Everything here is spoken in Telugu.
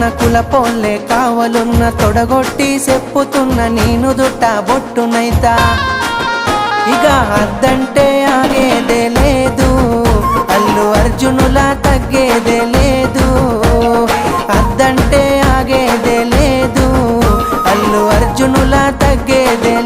కాకున్న కులపోల్లే కావలున్న తొడగొట్టి చెప్పుతున్న నేను దుట్ట బొట్టునైతా ఇక అద్దంటే ఆగేదే లేదు అల్లు అర్జునులా తగ్గేదే లేదు అద్దంటే ఆగేదే లేదు అల్లు అర్జునులా తగ్గేదే